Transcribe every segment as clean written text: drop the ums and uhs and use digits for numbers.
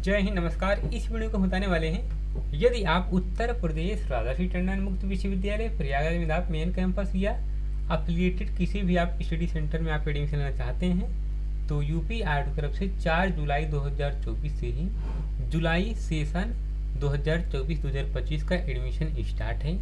जय हिंद, नमस्कार। इस वीडियो को बताने वाले हैं, यदि आप उत्तर प्रदेश राजर्षि टंडन मुक्त विश्वविद्यालय प्रयागराज में आप मेन कैंपस या अफिलिएटेड किसी भी आप स्टडी सेंटर में आप एडमिशन लेना चाहते हैं तो यूपी आरटी की तरफ से 4 जुलाई 2024 से ही जुलाई सेशन 2024-2025 का एडमिशन स्टार्ट है।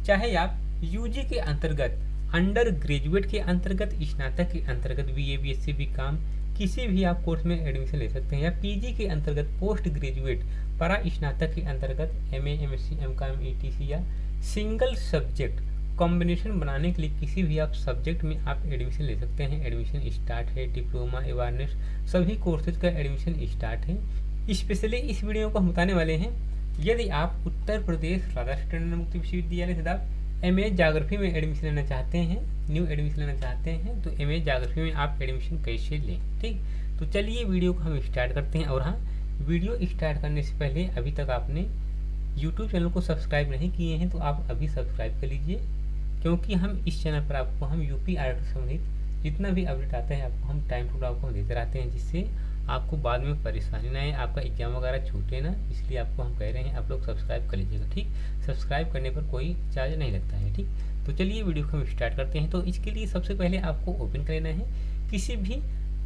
चाहे आप यूजी के अंतर्गत, अंडर ग्रेजुएट के अंतर्गत, स्नातक के अंतर्गत बीए, बीएससी, बीकॉम किसी भी आप कोर्स में एडमिशन ले सकते हैं, या पीजी के अंतर्गत, पोस्ट ग्रेजुएट, परा स्नातक के अंतर्गत एमए, एमएससी, एमकॉम, ईटीसी या सिंगल सब्जेक्ट कॉम्बिनेशन बनाने के लिए किसी भी आप सब्जेक्ट में आप एडमिशन ले सकते हैं। एडमिशन स्टार्ट है। डिप्लोमा, अवेयरनेस, सभी कोर्सेज का एडमिशन स्टार्ट है। स्पेशली इस वीडियो को हम बताने वाले हैं, यदि आप उत्तर प्रदेश राजर्षि टंडन मुक्त विश्वविद्यालय से आप एमए ज्योग्राफी में एडमिशन लेना चाहते हैं, न्यू एडमिशन लेना चाहते हैं, तो एमए ज्योग्राफी में आप एडमिशन कैसे लें। ठीक, तो चलिए वीडियो को हम स्टार्ट करते हैं। और हाँ, वीडियो स्टार्ट करने से पहले अभी तक आपने यूट्यूब चैनल को सब्सक्राइब नहीं किए हैं तो आप अभी सब्सक्राइब कर लीजिए, क्योंकि हम इस चैनल पर आपको हम यूपी आरटी से संबंधित जितना भी अपडेट आता है आपको हम टाइम टू टाइम आपको देते रहते हैं, जिससे आपको बाद में परेशानी ना आए, आपका एग्जाम वगैरह छूटे ना। इसलिए आपको हम कह रहे हैं आप लोग सब्सक्राइब कर लीजिएगा। ठीक, सब्सक्राइब करने पर कोई चार्ज नहीं लगता है। ठीक, तो चलिए वीडियो को हम स्टार्ट करते हैं। तो इसके लिए सबसे पहले आपको ओपन कर लेना है किसी भी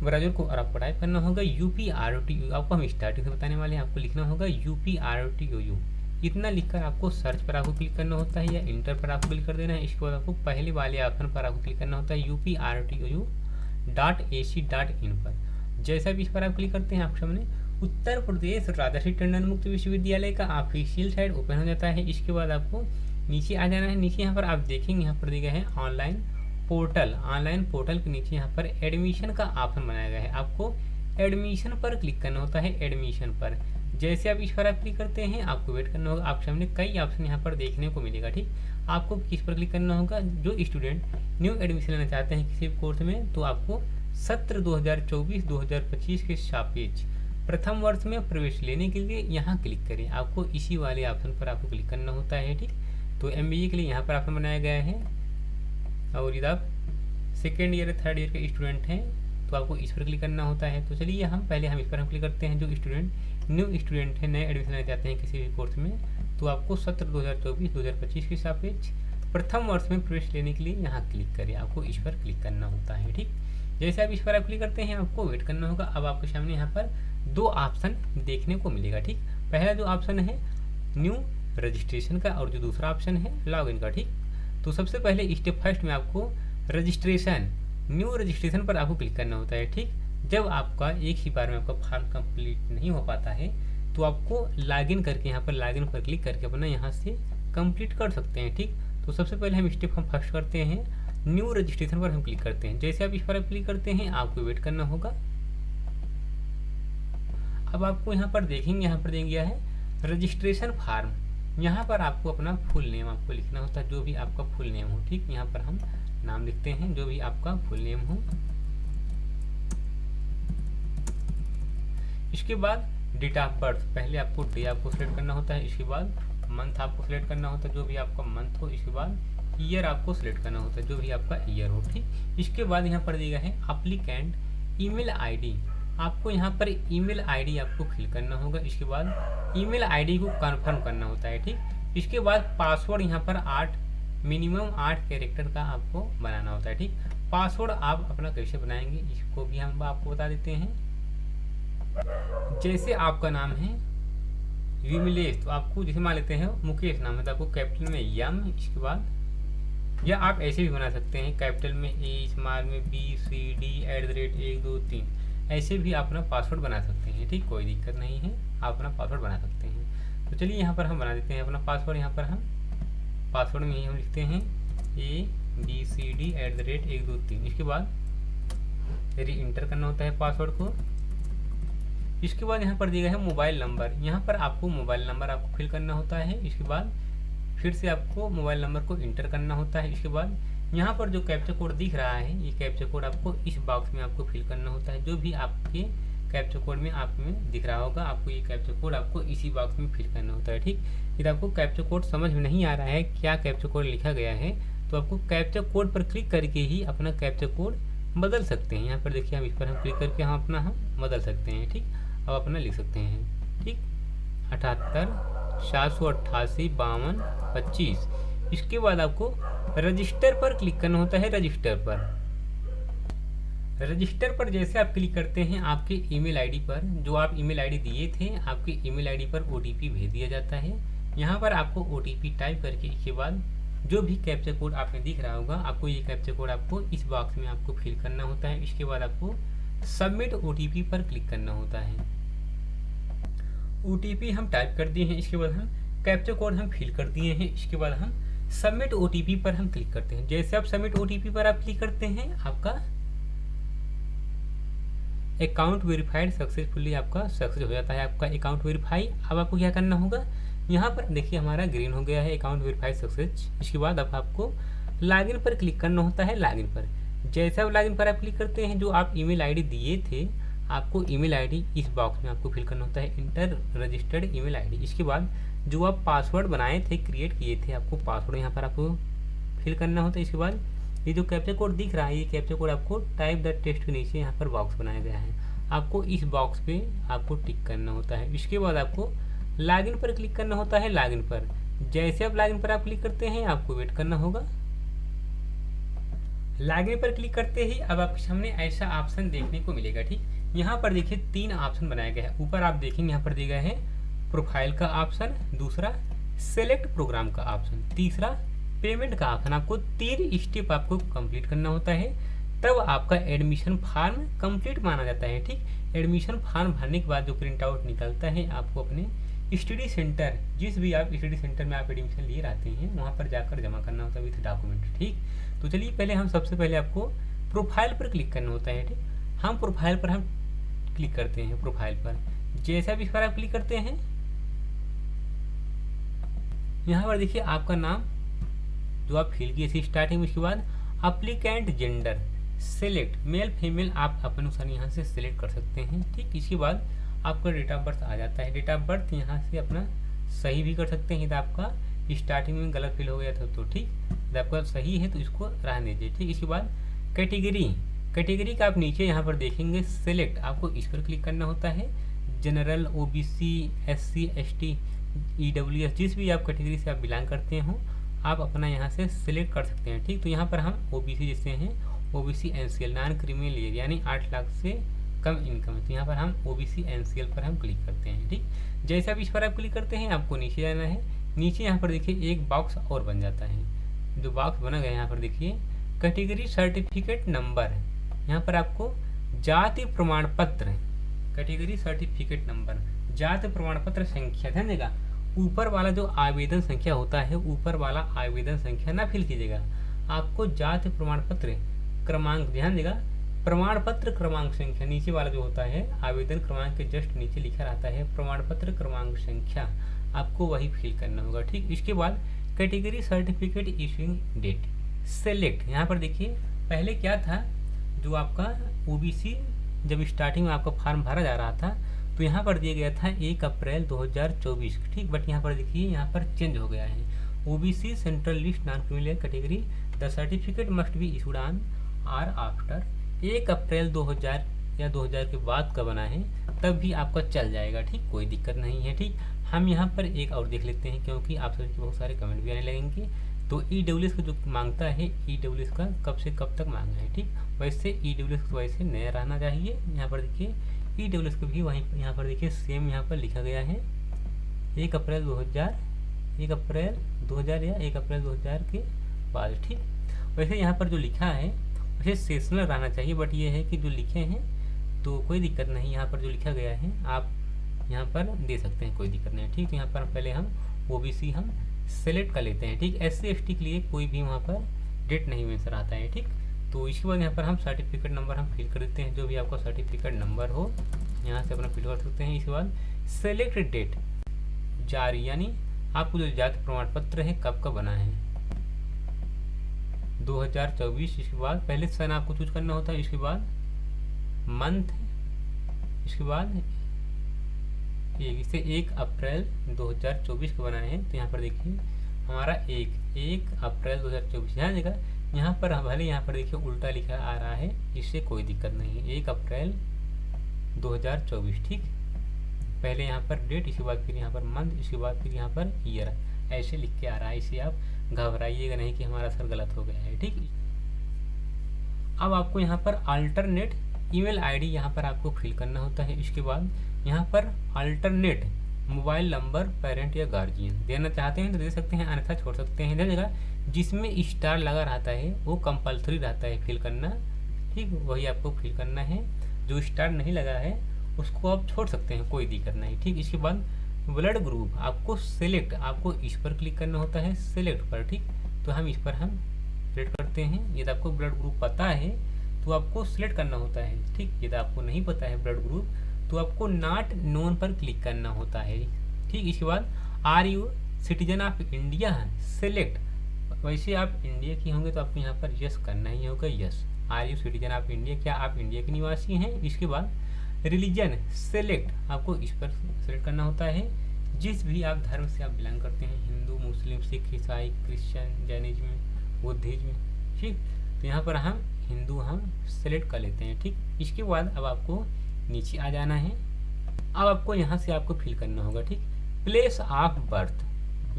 ब्राउज़र को, और आपको टाइप करना होगा यूपी आरटी। आपको हम स्टार्टिंग से बताने वाले हैं, आपको लिखना होगा यूपी आरटी यू। इतना लिखकर आपको सर्च पर आपको क्लिक करना होता है, या इंटर पर आपको क्लिक कर देना है। इसके बाद आपको पहले वाले ऑप्शन पर आपको क्लिक करना होता है UPRTOU.AC.in पर। जैसा भी इस पर आप क्लिक करते हैं, आपके सामने उत्तर प्रदेश राजर्षि टंडन मुक्त विश्वविद्यालय का ऑफिशियल साइट ओपन हो जाता है। इसके बाद आपको नीचे आ जाना है। नीचे यहाँ पर आप देखेंगे, यहाँ पर दिया गया है ऑनलाइन पोर्टल। ऑनलाइन पोर्टल के नीचे यहाँ पर एडमिशन का ऑप्शन बनाया गया है। आपको एडमिशन पर क्लिक करना होता है। एडमिशन पर जैसे आप इस पर आप क्लिक करते हैं, आपको वेट करना होगा। आपके सामने कई ऑप्शन यहाँ पर देखने को मिलेगा। ठीक, आपको किस पर क्लिक करना होगा, जो स्टूडेंट न्यू एडमिशन लेना चाहते हैं किसी कोर्स में, तो आपको सत्र 2024-2025 के सापेक्ष प्रथम वर्ष में प्रवेश लेने के लिए यहाँ क्लिक करें। आपको इसी वाले ऑप्शन पर आपको क्लिक करना होता है। ठीक, तो एमबीए के लिए यहाँ पर ऑप्शन बनाया गया है, और यदि आप सेकेंड ईयर, थर्ड ईयर के स्टूडेंट हैं तो आपको इस पर क्लिक करना होता है। तो चलिए हम इस पर हम क्लिक करते हैं। जो स्टूडेंट न्यू स्टूडेंट है, नए एडमिशन लेना चाहते हैं किसी भी कोर्स में, तो आपको सत्र 2024-2025 के सापेक्ष प्रथम वर्ष में प्रवेश लेने के लिए यहाँ क्लिक करें। आपको इस पर क्लिक करना होता है। ठीक, जैसे आप इस पर आप क्लिक करते हैं, आपको वेट करना होगा। अब आपके सामने यहाँ पर दो ऑप्शन देखने को मिलेगा। ठीक, पहला जो ऑप्शन है न्यू रजिस्ट्रेशन का, और जो दूसरा ऑप्शन है लॉगिन का। ठीक, तो सबसे पहले स्टेप फर्स्ट में आपको रजिस्ट्रेशन, न्यू रजिस्ट्रेशन पर आपको क्लिक करना होता है। ठीक, जब आपका एक ही बार में आपका फॉर्म कंप्लीट नहीं हो पाता है तो आपको लॉगिन करके, यहाँ पर लॉगिन पर क्लिक करके अपना यहाँ से कंप्लीट कर सकते हैं। ठीक, तो सबसे पहले हम स्टेप हम फर्स्ट करते हैं, न्यू रजिस्ट्रेशन पर हम क्लिक करते हैं। जैसे आप इस पर क्लिक करते हैं, आपको वेट करना होगा। अब आपको यहाँ पर देखेंगे, यहाँ पर देंगे गया है रजिस्ट्रेशन फॉर्म। यहाँ पर आपको अपना फुल नेम आपको लिखना होता है, जो भी आपका फुल नेम हो। ठीक, यहाँ पर हम नाम लिखते हैं, जो भी आपका फुल नेम हो। इसके बाद डेट ऑफ बर्थ, पहले आपको डे आपको सिलेक्ट करना होता है। इसके बाद मंथ आपको सिलेक्ट करना होता है, जो भी आपका मंथ हो। इसके बाद ईयर आपको सिलेक्ट करना होता है, जो भी आपका ईयर हो। ठीक, इसके बाद यहाँ पर दिया है एप्लीकेंट ईमेल आईडी। आपको यहाँ पर ईमेल आईडी आपको फिल करना होगा। इसके बाद ईमेल आईडी को कंफर्म करना होता है। ठीक, इसके बाद पासवर्ड यहाँ पर मिनिमम 8 कैरेक्टर का आपको बनाना होता है। ठीक, पासवर्ड आप अपना कैसे बनाएंगे इसको भी हम आपको बता देते हैं। जैसे आपका नाम है विमलेश, तो आपको जैसे मान लेते हैं मुकेश नाम है, तो आपको कैपिटल में यम, इसके बाद, या आप ऐसे भी बना सकते हैं कैपिटल में ए, स्मॉल में BCD@123, ऐसे भी आप अपना पासवर्ड बना सकते हैं। ठीक, कोई दिक्कत नहीं है, आप अपना पासवर्ड बना सकते हैं। तो चलिए यहाँ पर हम बना देते हैं अपना पासवर्ड। यहाँ पर हम पासवर्ड में ही हम लिखते हैं ABCD@123। इसके बाद री इंटर करना होता है पासवर्ड को। इसके बाद यहाँ पर दिया गया है मोबाइल नंबर। यहाँ पर आपको मोबाइल नंबर आपको फिल करना होता है। इसके बाद फिर से आपको मोबाइल नंबर को इंटर करना होता है। इसके बाद यहाँ पर जो कैप्चा कोड दिख रहा है, ये कैप्चा कोड आपको इस बॉक्स में आपको फिल करना होता है। जो भी आपके कैप्चा कोड में आप में दिख रहा होगा, आपको ये कैप्चा कोड आपको इसी बॉक्स में फिल करना होता है। ठीक, यदि आपको कैप्चा कोड समझ में नहीं आ रहा है क्या कैप्चा कोड लिखा गया है, तो आपको कैप्चा कोड पर क्लिक करके ही अपना कैप्चा कोड बदल सकते हैं। यहाँ पर देखिए, हम इस पर हम क्लिक करके हम बदल सकते हैं। ठीक, अब अपना लिख सकते हैं। ठीक, 78 788 52 25। इसके बाद आपको रजिस्टर पर क्लिक करना होता है। रजिस्टर पर जैसे आप क्लिक करते हैं, आपके ईमेल आईडी पर, जो आप ईमेल आईडी दिए थे, आपके ईमेल आईडी पर ओटीपी भेज दिया जाता है। यहाँ पर आपको ओटीपी टाइप करके इसके बाद जो भी कैप्चा कोड आपने दिख रहा होगा, आपको ये कैप्चा कोड आपको इस बॉक्स में आपको फिल करना होता है। इसके बाद आपको सबमिट ओटीपी पर क्लिक करना होता है। ओटीपी हम टाइप कर दिए हैं, इसके बाद हम कैप्चा कोड हम फिल कर दिए हैं, इसके बाद हम सबमिट ओटीपी पर हम क्लिक करते हैं। जैसे आप सबमिट ओटीपी पर आप क्लिक करते हैं, आपका अकाउंट वेरीफाइड सक्सेसफुली आपका सक्सेस हो जाता है, आपका अकाउंट वेरीफाई। अब आपको क्या करना होगा, यहाँ पर देखिए हमारा ग्रीन हो गया है अकाउंट वेरीफाइड सक्सेस। इसके बाद अब आपको लॉगिन पर क्लिक करना होता है। लॉगिन पर जैसे आप लॉगिन पर आप क्लिक करते हैं, जो आप ईमेल आईडी दिए थे, आपको ईमेल आईडी इस बॉक्स में आपको फिल करना होता है, इंटर रजिस्टर्ड ईमेल आईडी। इसके बाद जो आप पासवर्ड बनाए थे, क्रिएट किए थे, आपको पासवर्ड यहाँ पर आपको फिल करना होता है। इसके बाद ये जो कैप्चा कोड दिख रहा है, ये कैप्चा कोड आपको टाइप द टेक्स्ट के नीचे यहाँ पर बॉक्स बनाया गया है, आपको इस बॉक्स पे आपको टिक करना होता है। इसके बाद आपको लॉगिन पर क्लिक करना होता है। लॉगिन पर जैसे आप लॉगिन पर आप क्लिक करते हैं, आपको वेट करना होगा। लॉगिन पर क्लिक करते ही अब आपके सामने ऐसा ऑप्शन देखने को मिलेगा। ठीक, यहाँ पर देखिए 3 ऑप्शन बनाया गया है। ऊपर आप देखेंगे यहाँ पर दिया गया है प्रोफाइल का ऑप्शन, दूसरा सेलेक्ट प्रोग्राम का ऑप्शन, तीसरा पेमेंट का ऑप्शन। आपको 3 स्टेप आपको कंप्लीट करना होता है, तब आपका एडमिशन फॉर्म कंप्लीट माना जाता है। ठीक, एडमिशन फॉर्म भरने के बाद जो प्रिंट आउट निकलता है, आपको अपने स्टडी सेंटर, जिस भी आप स्टडी सेंटर में आप एडमिशन लिए रहते हैं, वहाँ पर जाकर जमा करना होता है विथ डॉक्यूमेंट। ठीक, तो चलिए पहले हम सबसे पहले आपको प्रोफाइल पर क्लिक करना होता है। ठीक, हम प्रोफाइल पर हम क्लिक करते हैं। प्रोफाइल पर जैसा भी इस पर आप क्लिक करते हैं, यहाँ पर देखिए आपका नाम जो आप फिल किए थे स्टार्टिंग में। उसके बाद applicant gender select male female आप अपने अनुसार यहाँ से सिलेक्ट कर सकते हैं। ठीक, इसके बाद आपका डेट ऑफ बर्थ आ जाता है। डेट ऑफ बर्थ यहाँ से अपना सही भी कर सकते हैं, यदि आपका स्टार्टिंग में गलत फिल हो गया था तो ठीक, यदि आपका सही है तो इसको रहने दीजिए। ठीक, इसके बाद कैटेगरी का आप नीचे यहाँ पर देखेंगे सेलेक्ट, आपको इस पर क्लिक करना होता है। General, OBC, SC, ST, EWS, जिस भी आप कैटेगरी से आप बिलोंग करते हो, आप अपना यहाँ से सिलेक्ट कर सकते हैं। ठीक, तो यहाँ पर हम ओबीसी जैसे हैं, OBC NCL non criminal year यानी 8 लाख से कम इनकम है, तो यहाँ पर हम ओबीसी एनसीएल पर हम क्लिक करते हैं। ठीक, जैसे आप इस पर आप क्लिक करते हैं, आपको नीचे जाना है। नीचे यहाँ पर देखिए एक बॉक्स और बन जाता है। जो बॉक्स बना गया यहाँ पर देखिए कैटेगरी सर्टिफिकेट नंबर, यहाँ पर आपको जाति प्रमाण पत्र, कैटेगरी सर्टिफिकेट नंबर, जाति प्रमाण पत्र संख्या, ध्यान देगा ऊपर वाला जो आवेदन संख्या होता है, ऊपर वाला आवेदन संख्या ना फिल कीजिएगा, आपको जाति प्रमाण पत्र क्रमांक, ध्यान देगा प्रमाण पत्र क्रमांक संख्या, नीचे वाला जो होता है आवेदन क्रमांक के जस्ट नीचे लिखा रहता है प्रमाण पत्र क्रमांक संख्या, आपको वही फिल करना होगा। ठीक, इसके बाद category certificate issuing date select, यहाँ पर देखिए पहले क्या था, जो आपका ओबीसी जब स्टार्टिंग में आपका फॉर्म भरा जा रहा था, तो यहाँ पर दिया गया था 1 अप्रैल 2024। ठीक, बट यहाँ पर देखिए यहाँ पर चेंज हो गया है, OBC central list non criminal category, the certificate must be issued on or after 1 April 2000 या 2000 के बाद का बना है, तब भी आपका चल जाएगा। ठीक, कोई दिक्कत नहीं है। ठीक, हम यहाँ पर एक और देख लेते हैं, क्योंकि आप सबके बहुत सारे कमेंट भी आने लगेंगे। तो ईडब्ल्यूएस का जो मांगता है, ईडब्ल्यूएस का कब से कब तक मांगना है। ठीक, वैसे ईडब्ल्यूएस को वैसे नया रहना चाहिए। यहाँ पर देखिए ईडब्ल्यूएस को भी वहीं यहाँ पर देखिए सेम यहाँ पर लिखा गया है 1 अप्रैल 2000 या 1 अप्रैल 2000 के बाद। ठीक, वैसे यहाँ पर जो लिखा है वैसे सेशनल रहना चाहिए, बट ये है कि जो लिखे हैं तो कोई दिक्कत नहीं, यहाँ पर जो लिखा गया है आप यहाँ पर दे सकते हैं, कोई दिक्कत नहीं। ठीक, तो यहाँ पर पहले हम ओबीसी हम सेलेक्ट कर लेते हैं। ठीक, एससी एसटी के लिए कोई भी वहाँ पर डेट नहीं मेंशन आता है। ठीक, तो इसके बाद यहाँ पर हम सर्टिफिकेट नंबर हम फिल कर देते हैं, जो भी आपका सर्टिफिकेट नंबर हो यहाँ से अपना फिल कर सकते हैं। इसके बाद सेलेक्ट डेट जारी, यानी आपको जो जाति प्रमाण पत्र है कब का बना है 2024। इसके बाद पहले सन आपको चूज करना होता है, इसके बाद मंथ, इसके बाद इसे 1 अप्रैल 2024 को बनाए हैं। तो यहाँ पर देखिए हमारा 1 अप्रैल 2024 ध्यान देगा, यहाँ पर भले यहाँ पर देखिए उल्टा लिखा आ रहा है, इससे कोई दिक्कत नहीं है, 1 अप्रैल 2024। ठीक, पहले यहाँ पर डेट, इसके बाद फिर यहाँ पर मंथ, इसके बाद फिर यहाँ पर ईयर, ऐसे लिख के आ रहा है। इसे आप घबराइएगा नहीं कि हमारा सर गलत हो गया है, ठीक। अब आपको यहाँ पर अल्टरनेट ईमेल आईडी यहाँ पर आपको फिल करना होता है। इसके बाद यहाँ पर अल्टरनेट मोबाइल नंबर पेरेंट या गार्जियन देना चाहते हैं तो दे सकते हैं, अन्यथा छोड़ सकते हैं। जगह जिसमें स्टार लगा रहता है वो कंपलसरी रहता है फिल करना, ठीक, वही आपको फिल करना है। जो स्टार नहीं लगा है उसको आप छोड़ सकते हैं, कोई दिक्कत नहीं, ठीक। इसके बाद ब्लड ग्रुप आपको सिलेक्ट, आपको इस पर क्लिक करना होता है, सिलेक्ट पर, ठीक। तो हम इस पर हम सिलेक्ट करते हैं। यदि आपको ब्लड ग्रुप पता है तो आपको सिलेक्ट करना होता है, ठीक। यदि आपको नहीं पता है ब्लड ग्रुप तो आपको नॉट नोन पर क्लिक करना होता है, ठीक। इसके बाद are you citizen of India, select, वैसे आप इंडिया की होंगे तो आपको यहाँ पर यस करना ही होगा, yes. Are you citizen of India, क्या आप इंडिया के निवासी हैं। इसके बाद रिलीजन सेलेक्ट, आपको इस पर सेलेक्ट करना होता है। जिस भी आप धर्म से आप बिलोंग करते हैं, हिंदू, मुस्लिम, सिख, ईसाई, क्रिश्चियन, जैनिज्म, बुद्धिज्म, ठीक। तो यहाँ पर हम हिंदू हम सेलेक्ट कर लेते हैं, ठीक। इसके बाद अब आपको नीचे आ जाना है। अब आपको यहाँ से आपको फिल करना होगा, ठीक। Place of birth,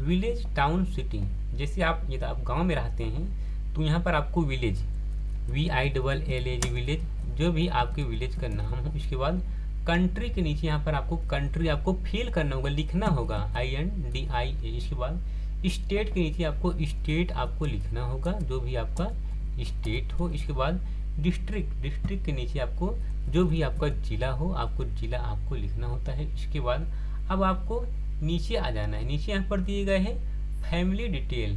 village, town, city. जैसे आप यदि आप गाँव में रहते हैं तो यहाँ पर आपको विलेज, VILLAG विलेज, जो भी आपके विलेज का नाम हो। इसके बाद कंट्री के नीचे यहाँ पर आपको कंट्री आपको फिल करना होगा, लिखना होगा, INDIA। इसके बाद स्टेट के नीचे आपको स्टेट आपको लिखना होगा, जो भी आपका स्टेट हो। इसके बाद डिस्ट्रिक्ट, डिस्ट्रिक्ट के नीचे आपको जो भी आपका जिला हो, आपको जिला आपको लिखना होता है। इसके बाद अब आपको नीचे आ जाना है। नीचे यहाँ पर दिए गए हैं फैमिली डिटेल,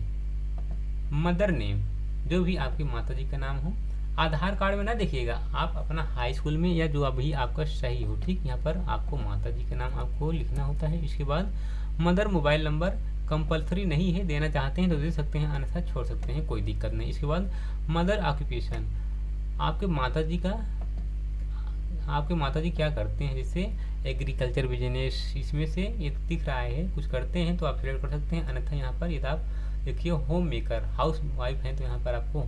मदर नेम, जो भी आपकी माता जी का नाम हो। आधार कार्ड में ना देखिएगा, आप अपना हाई स्कूल में या जो अभी आपका सही हो, ठीक। यहाँ पर आपको माता जी का नाम आपको लिखना होता है। इसके बाद मदर मोबाइल नंबर कंपलसरी नहीं है, देना चाहते हैं तो दे सकते हैं, अन्यथा छोड़ सकते हैं, कोई दिक्कत नहीं। इसके बाद मदर ऑक्यूपेशन, आपके माता जी क्या करते हैं, जैसे एग्रीकल्चर बिजनेस, इसमें से ये दिख रहा है कुछ करते हैं तो आप सिलेक्ट कर सकते हैं, अन्यथा यहाँ पर यदि आप देखिए होम मेकर, हाउस वाइफ हैं तो यहाँ पर आपको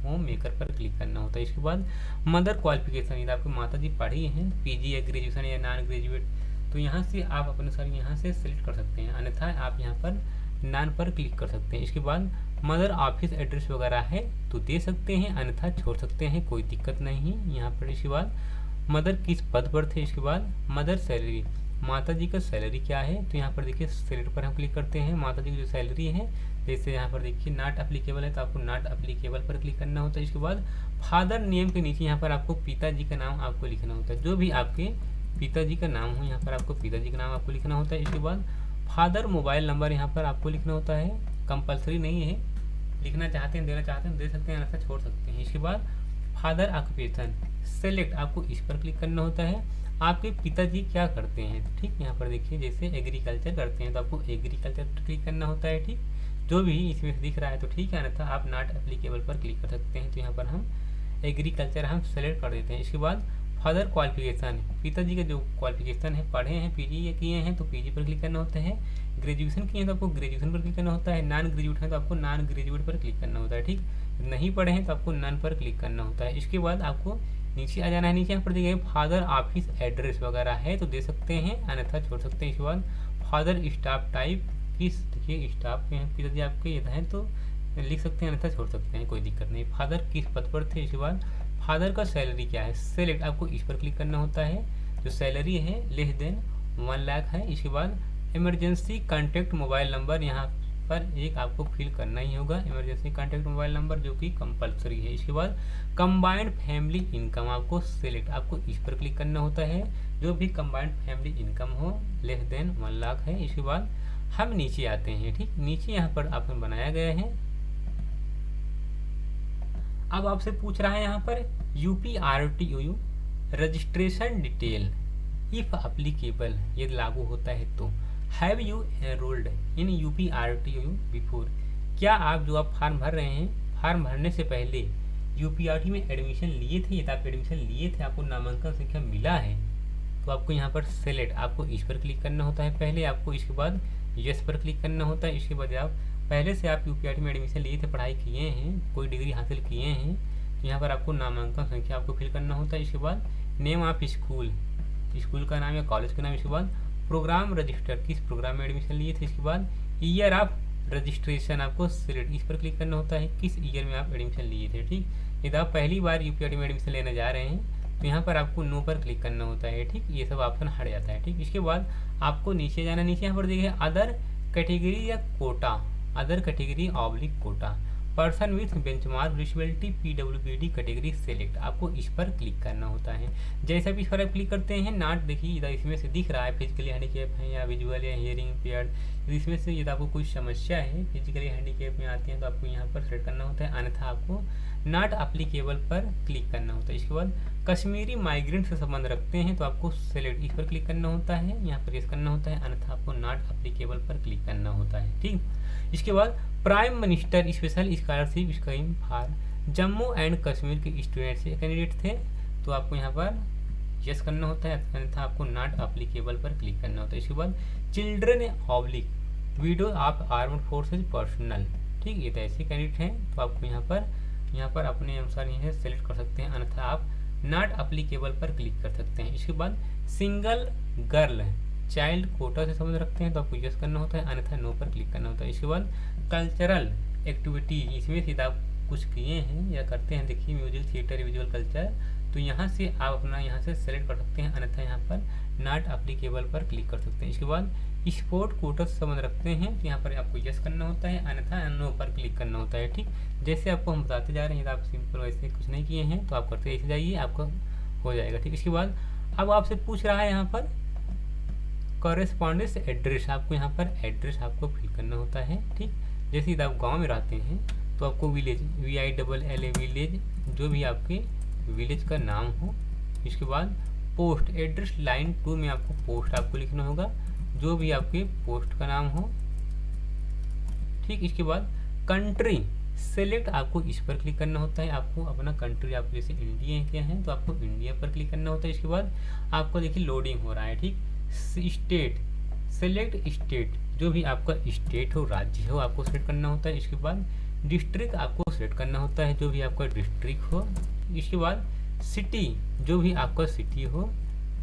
होम मेकर पर क्लिक करना होता है। इसके बाद मदर क्वालिफिकेशन, यदि आपकी माता जी पढ़ी हैं PG या ग्रेजुएशन या नॉन ग्रेजुएट तो यहाँ से आप अपने सर यहाँ से सिलेक्ट कर सकते हैं, अन्यथा आप यहाँ पर नॉन पर क्लिक कर सकते हैं। इसके बाद मदर ऑफिस एड्रेस वगैरह है तो दे सकते हैं, अन्यथा छोड़ सकते हैं, कोई दिक्कत नहीं है यहाँ पर। इसके बाद मदर किस पद पर थे। इसके बाद मदर सैलरी, माता जी का सैलरी क्या है, तो यहाँ पर देखिए सेलेक्ट पर हम क्लिक करते हैं। माता जी की जो सैलरी है, जैसे यहाँ पर देखिए नॉट अप्लीकेबल है तो आपको नॉट अप्लीकेबल पर क्लिक करना होता है। इसके बाद फादर नेम के नीचे यहाँ पर आपको पिताजी का नाम आपको लिखना होता है, जो भी आपके पिताजी का नाम हो यहाँ पर आपको पिताजी का नाम आपको लिखना होता है। इसके बाद फादर मोबाइल नंबर यहाँ पर आपको लिखना होता है, कंपलसरी नहीं है, लिखना चाहते हैं देना चाहते हैं दे सकते हैं, ऐसा छोड़ सकते हैं। इसके बाद फादर ऑक्यूपेशन सेलेक्ट, आपको इस पर क्लिक करना होता है। आपके पिताजी क्या करते हैं, ठीक। यहाँ पर देखिए जैसे एग्रीकल्चर करते हैं तो आपको एग्रीकल्चर पर क्लिक करना होता है, ठीक। जो भी इसमें दिख रहा है तो ठीक है, अन्यथा आप नॉट एप्लीकेबल पर क्लिक कर सकते हैं। तो यहाँ पर हम एग्रीकल्चर हम सेलेक्ट कर देते हैं। इसके बाद फादर क्वालिफिकेशन, पिताजी का जो क्वालिफिकेशन है, पढ़े हैं PG किए हैं तो PG पर क्लिक करना होता है। ग्रेजुएशन किए हैं तो आपको ग्रेजुएशन पर क्लिक करना होता है। नॉन ग्रेजुएट है तो आपको नॉन ग्रेजुएट पर क्लिक करना होता है, ठीक। नहीं पढ़े हैं तो आपको नॉन पर क्लिक करना होता है। इसके बाद आपको नीचे आ जाना है। नीचे यहाँ पर देखिए फादर ऑफिस एड्रेस वगैरह है तो दे सकते हैं, अन्यथा छोड़ सकते हैं। इसके बाद फादर स्टाफ टाइप, किस देखिए स्टाफ के हैं पिताजी आपके ये हैं तो लिख सकते हैं, अन्यथा छोड़ सकते हैं, कोई दिक्कत नहीं। फादर किस पद पर थे। इसके बाद फादर का सैलरी क्या है, सेलेक्ट, आपको इस पर क्लिक करना होता है। जो सैलरी है लेस देन 1 लाख है। इसके बाद इमरजेंसी कॉन्टैक्ट मोबाइल नंबर यहाँ पर एक आपको फिल करना ही होगा, इमरजेंसी कॉन्टैक्ट मोबाइल नंबर जो कि कंपलसरी है। इसके बाद कंबाइंड फैमिली इनकम आपको सेलेक्ट, आपको इस पर क्लिक करना होता है। जो भी कंबाइंड फैमिली इनकम हो लेस देन 1 लाख है। इसके बाद हम नीचे आते हैं, ठीक। नीचे यहाँ पर आपने बनाया गया है। अब आपसे पूछ रहा है यहाँ पर UPRTU registration detail if applicable, यदि लागू होता है तो have you enrolled in UPRTU before, क्या आप जो आप फॉर्म भर रहे हैं, फॉर्म भरने से पहले UPRT में एडमिशन लिए थे। यदि आप एडमिशन लिए थे, आपको नामांकन संख्या मिला है तो आपको यहाँ पर सेलेक्ट, आपको इस पर क्लिक करना होता है पहले आपको। इसके बाद यस पर क्लिक करना होता है। इसके बाद आप पहले से आप UPRT में एडमिशन लिए थे, पढ़ाई किए हैं, कोई डिग्री हासिल किए हैं तो यहाँ पर आपको नामांकन संख्या आपको फिल करना होता है। इसके बाद नेम ऑफ स्कूल, स्कूल का नाम या कॉलेज का नाम। इसके बाद प्रोग्राम रजिस्टर, किस प्रोग्राम में एडमिशन लिए थे। इसके बाद ईयर ऑफ रजिस्ट्रेशन आपको सिलेक्ट, इस पर क्लिक करना होता है, किस ईयर में आप एडमिशन लिए थे। ठीक, यदि आप पहली बार यूपीआईटी में एडमिशन लेने जा रहे हैं तो यहाँ पर आपको नो पर क्लिक करना होता है। ठीक, ये सब ऑप्शन हट जाता है। ठीक, इसके बाद आपको नीचे जाना, नीचे यहाँ पर देखिए अदर कैटेगरी या quota, other category oblique quota, person with benchmark disability पीडब्ल्यूबीडी कैटेगरी सेलेक्ट, आपको इस पर क्लिक करना होता है। जैसा भी इस पर आप क्लिक करते हैं नाट, देखिए इधर इसमें से दिख रहा है फिजिकली हैंडीकैप है या विजुअल या हियरिंग इम्पेयर्ड, इसमें से यदि आपको कोई समस्या है फिजिकली हैंडीकैप में आती है तो आपको यहाँ पर सेलेक्ट करना होता है, अन्यथा आपको नॉट अप्लीकेबल पर क्लिक करना होता है। इसके बाद कश्मीरी माइग्रेंट से संबंध रखते हैं तो आपको सेलेक्ट, इस पर क्लिक करना होता है, यहाँ पर यस करना होता है, अन्यथा आपको नॉट अप्लीकेबल पर क्लिक करना होता है। ठीक, इसके बाद prime minister special scholarship scheme for Jammu and Kashmir के स्टूडेंट से कैंडिडेट थे तो आपको यहाँ पर यस करना होता है, अन्यथा आपको नॉट अप्लीकेबल पर क्लिक करना होता है। इसके बाद children oblique window of armed forces personal, ठीक, ये तो ऐसे कैंडिडेट हैं तो आपको यहाँ पर अपने अनुसार यहाँ सेलेक्ट कर सकते हैं, अन्यथा आप नॉट अप्लीकेबल पर क्लिक कर सकते हैं। इसके बाद सिंगल गर्ल चाइल्ड कोटा से संबंध रखते हैं तो आपको यस करना होता है, अन्यथा नो पर क्लिक करना होता है। इसके बाद कल्चरल एक्टिविटी, इसमें सीधा आप कुछ किए हैं या करते हैं, देखिए म्यूजिक थिएटर विजुअल कल्चर, तो यहाँ से आप अपना यहाँ से सेलेक्ट कर सकते हैं, अन्यथा यहाँ पर नॉट अप्लीकेबल पर क्लिक कर सकते हैं। इसके बाद स्पोर्ट कोटा से संबंध रखते हैं तो यहाँ पर आपको यस करना होता है, अन्यथा नो पर क्लिक करना होता है। ठीक, जैसे आपको हम बताते जा रहे हैं, आप सिंपल वैसे कुछ नहीं किए हैं तो आप करते ऐसे जाइए, आपका हो जाएगा। ठीक, इसके बाद अब आपसे पूछ रहा है यहाँ पर कॉरेस्पॉन्डेंस एड्रेस, आपको यहाँ पर एड्रेस आपको फिल करना होता है। ठीक, जैसे यदि आप गांव में रहते हैं तो आपको विलेज VILLA विलेज, जो भी आपके विलेज का नाम हो। इसके बाद पोस्ट एड्रेस लाइन 2 में आपको पोस्ट आपको लिखना होगा, जो भी आपके पोस्ट का नाम हो। ठीक, इसके बाद कंट्री सेलेक्ट, आपको इस पर क्लिक करना होता है, आपको अपना कंट्री, आपको जैसे इंडिया क्या है तो आपको इंडिया पर क्लिक करना होता है। इसके बाद आपको देखिए लोडिंग हो रहा है। ठीक, स्टेट सेलेक्ट स्टेट, जो भी आपका स्टेट हो, राज्य हो, आपको सेलेक्ट करना होता है। इसके बाद डिस्ट्रिक्ट आपको सेलेक्ट करना होता है, जो भी आपका डिस्ट्रिक्ट हो। इसके बाद सिटी, जो भी आपका सिटी हो,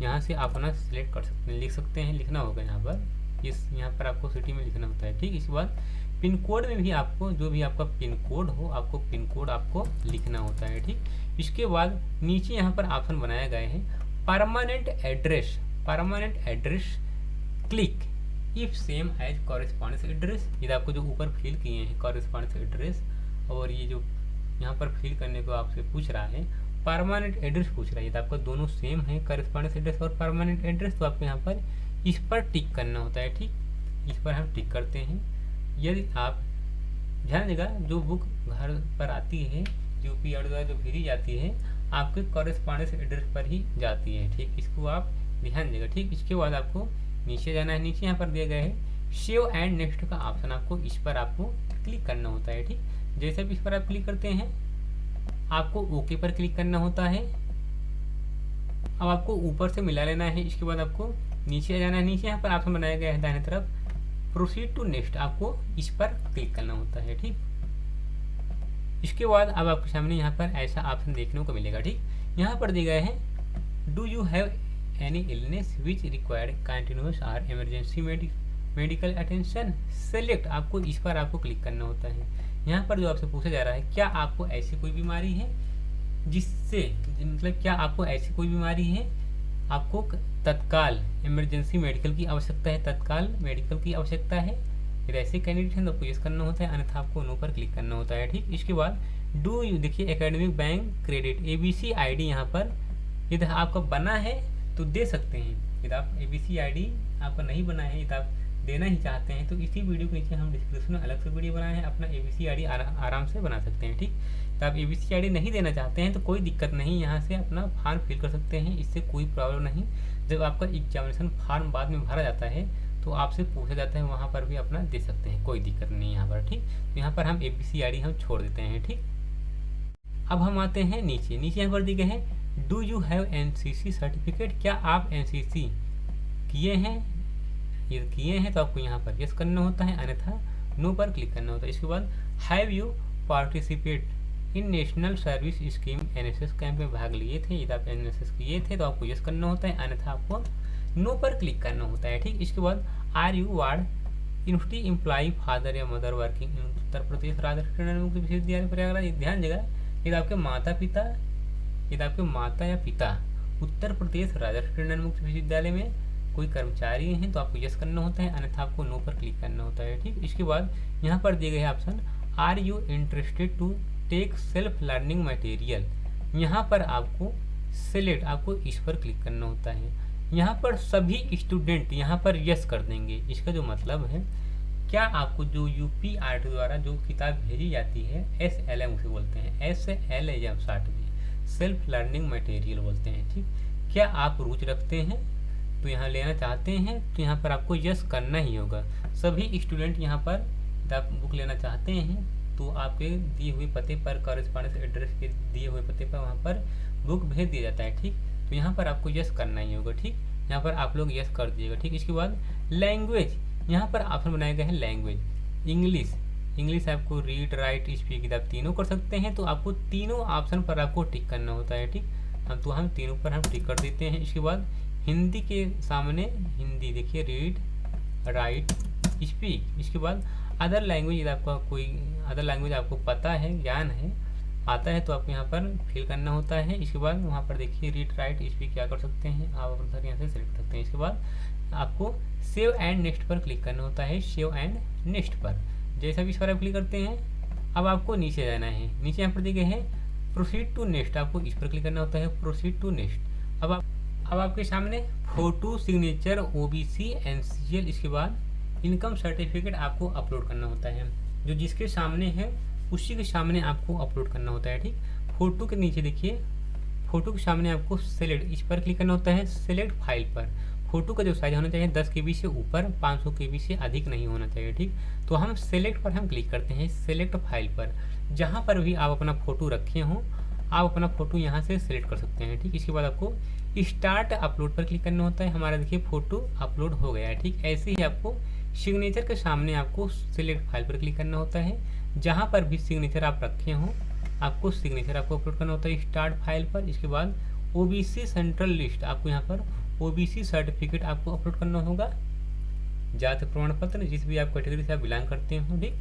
यहाँ से आप अपना सिलेक्ट कर सकते हैं, लिख सकते हैं, लिखना होगा यहाँ पर, यहाँ पर आपको सिटी में लिखना होता है। ठीक, इसके बाद पिन कोड में भी आपको, जो भी आपका पिन कोड हो, आपको पिन कोड आपको लिखना होता है। ठीक, इसके बाद नीचे यहाँ पर ऑप्शन बनाया गया है permanent address, permanent address click if same as correspondence address, ये आपको जो ऊपर फिल किए हैं कॉरेस्पॉन्डेंस एड्रेस, और ये जो यहाँ पर फिल करने को आपसे पूछ रहा है परमानेंट एड्रेस पूछ रहा है, ये आपका दोनों सेम है कॉरेस्पॉन्डेंस एड्रेस और परमानेंट एड्रेस, तो आपको यहाँ पर इस पर टिक करना होता है। ठीक, इस पर हम टिक करते हैं। यदि आप ध्यान देगा, जो बुक घर पर आती है यूपीआईटी द्वारा जो भेजी जाती है आपके कॉरेस्पॉन्डेंस एड्रेस पर ही जाती है। ठीक, इसको आप ध्यान देगा। ठीक, इसके बाद आपको नीचे जाना है, नीचे यहाँ पर दिया गया है सेव एंड नेक्स्ट का ऑप्शन, आपको इस पर आपको क्लिक करना होता है। ठीक, जैसे भी इस पर आप क्लिक करते हैं आपको ओके पर क्लिक करना होता है। अब आपको ऊपर से मिला लेना है, इसके बाद आपको नीचे जाना है, नीचे यहाँ पर ऑप्शन बनाया गया है दाहिने तरफ प्रोसीड टू नेक्स्ट, आपको इस पर क्लिक करना होता है। ठीक, इसके बाद अब आपके सामने यहाँ पर ऐसा ऑप्शन देखने को मिलेगा। ठीक, यहाँ पर दिया गया है do you have any illness which required continuous और इमरजेंसी मेडिकल अटेंशन सेलेक्ट, आपको इस पर आपको क्लिक करना होता है। यहाँ पर जो आपसे पूछा जा रहा है क्या आपको ऐसी कोई बीमारी है जिससे, मतलब क्या आपको ऐसी कोई बीमारी है आपको तत्काल इमरजेंसी मेडिकल की आवश्यकता है, तत्काल मेडिकल की आवश्यकता है, फिर ऐसे कैंडिडेट हैं तो आपको यस करना होता है, अन्यथा आपको नो पर क्लिक करना होता है। ठीक, इसके बाद डू यू, देखिए academic bank credit ABC ID, यहाँ पर यदि आपका बना है तो दे सकते हैं, यदि आप ABC ID आपका नहीं बना है, यदि आप देना ही चाहते हैं तो इसी वीडियो के नीचे हम डिस्क्रिप्शन में अलग से वीडियो बनाए हैं, अपना ABC ID आराम से बना सकते हैं। ठीक, तो आप ABC ID नहीं देना चाहते हैं तो कोई दिक्कत नहीं, यहाँ से अपना फॉर्म फिल कर सकते हैं, इससे कोई प्रॉब्लम नहीं। जब आपका एग्जामिनेशन फॉर्म बाद में भरा जाता है तो आपसे पूछा जाता है, वहाँ पर भी अपना दे सकते हैं, कोई दिक्कत नहीं यहाँ पर। ठीक, तो यहाँ पर हम ABC ID हम छोड़ देते हैं। ठीक, अब हम आते हैं नीचे, नीचे यहाँ पर दिए गए हैं do you have NCC certificate, क्या आप NCC किए हैं, ये किए हैं तो आपको यहाँ पर यस करना होता है, अन्यथा नो पर क्लिक करना होता है। इसके बाद have you participate in national service scheme NSS camp में भाग लिए थे, यदि आप NSS किए थे तो आपको यस करना होता है, अन्यथा आपको नो पर क्लिक करना होता है। ठीक, इसके बाद are you ward university employee father या mother working in Uttar Pradesh Rajasthan Tandon Mukt Vishwavidyalaya Prayagraj. ध्यान देगा, यदि आपके माता पिता, यदि आपके माता या पिता उत्तर प्रदेश राजस्थान टंडन मुक्त विश्वविद्यालय में कोई कर्मचारी हैं तो आपको यस करना होता है, अन्यथा आपको नो पर क्लिक करना होता है। ठीक, इसके बाद यहाँ पर दिए गए option are you interested to take self learning material, यहाँ पर आपको सिलेक्ट, आपको इस पर क्लिक करना होता है। यहाँ पर सभी स्टूडेंट यहाँ पर यस कर देंगे। इसका जो मतलब है, क्या आपको जो UPRT द्वारा जो किताब भेजी जाती है SLM उसे बोलते हैं, SLM शॉर्ट में सेल्फ लर्निंग मटेरियल बोलते हैं। ठीक, क्या आप रुचि रखते हैं तो यहाँ लेना चाहते हैं तो यहाँ पर आपको यस करना ही होगा। सभी स्टूडेंट यहाँ पर आप बुक लेना चाहते हैं तो आपके दिए हुए पते पर, कॉरेस्पॉन्डेंस एड्रेस के दिए हुए पते पर वहाँ पर बुक भेज दिया जाता है। ठीक, तो यहाँ पर आपको यस करना ही होगा। ठीक, यहाँ पर आप लोग यस कर दीजिएगा। ठीक, इसके बाद लैंग्वेज, यहाँ पर ऑप्शन बनाए गए हैं लैंग्वेज, इंग्लिश आपको रीड राइट स्पीक आप तीनों कर सकते हैं, तो आपको तीनों ऑप्शन पर आपको टिक करना होता है। ठीक, हम तीनों पर हम टिक कर देते हैं। इसके बाद हिंदी के सामने हिंदी देखिए, रीड राइट स्पीक। इसके बाद अदर लैंग्वेज, आपका कोई अदर लैंग्वेज आपको पता है, ज्ञान है, आता है तो आपको यहाँ पर फिल करना होता है। इसके बाद वहाँ पर देखिए रीड राइट स्पीक क्या कर सकते हैं आप अपना यहाँ से सिलेक्ट करते हैं। इसके बाद आपको सेव एंड नेक्स्ट पर क्लिक करना होता है, सेव एंड नेक्स्ट पर। जैसा भी इस पर आप क्लिक करते हैं, अब आपको नीचे जाना है। नीचे यहाँ पर दिए गए हैं प्रोसीड टू नेक्स्ट, आपको इस पर क्लिक करना होता है, प्रोसीड टू नेक्स्ट। अब आपके सामने फोटो, सिग्नेचर, OBC, NCL, इसके बाद इनकम सर्टिफिकेट आपको अपलोड करना होता है। जो जिसके सामने है उसी के सामने आपको अपलोड करना होता है। ठीक, फोटो के नीचे देखिए, फोटो के सामने आपको सेलेक्ट, इस पर क्लिक करना होता है, सेलेक्ट फाइल पर। फोटो का जो साइज होना चाहिए 10 KB से ऊपर, 500 KB से अधिक नहीं होना चाहिए। ठीक, तो हम सेलेक्ट पर हम क्लिक करते हैं, सेलेक्ट फाइल पर। जहाँ पर भी आप अपना फोटो रखे हों, आप अपना फोटो यहाँ से सिलेक्ट कर सकते हैं। ठीक, इसके बाद आपको स्टार्ट अपलोड पर क्लिक करना होता है। हमारा देखिए फोटो अपलोड हो गया है। ठीक, ऐसे ही आपको सिग्नेचर के सामने आपको सिलेक्ट फाइल पर क्लिक करना होता है। जहाँ पर भी सिग्नेचर आप रखे हों, आपको सिग्नेचर आपको अपलोड करना होता है स्टार्ट फाइल पर। इसके बाद OBC सेंट्रल लिस्ट, आपको यहाँ पर OBC सर्टिफिकेट आपको अपलोड करना होगा, जाति प्रमाण पत्र, जिस भी आप कैटेगरी से आप बिलोंग करते हो। ठीक,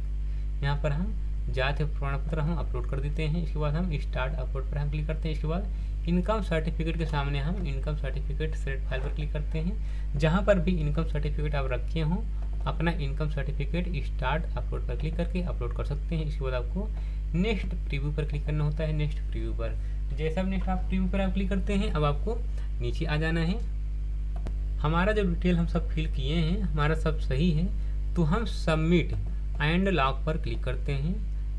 यहाँ पर हम जाति प्रमाण पत्र हम अपलोड कर देते हैं। इसके बाद हम स्टार्ट अपलोड पर हम क्लिक करते हैं। इसके बाद इनकम सर्टिफिकेट के सामने हम इनकम सर्टिफिकेट सेलेक्ट फाइल पर क्लिक करते हैं। जहाँ पर भी इनकम सर्टिफिकेट आप रखे हों, अपना इनकम सर्टिफिकेट स्टार्ट अपलोड पर क्लिक करके अपलोड कर सकते हैं। इसके बाद आपको नेक्स्ट प्रीव्यू पर क्लिक करना होता है, नेक्स्ट प्रीव्यू पर। जैसा नेक्स्ट आप प्रीव्यू पर आप क्लिक करते हैं, अब आपको नीचे आ जाना है। हमारा जो डिटेल हम सब फिल किए हैं, हमारा सब सही है, तो हम सबमिट एंड लॉक पर क्लिक करते हैं।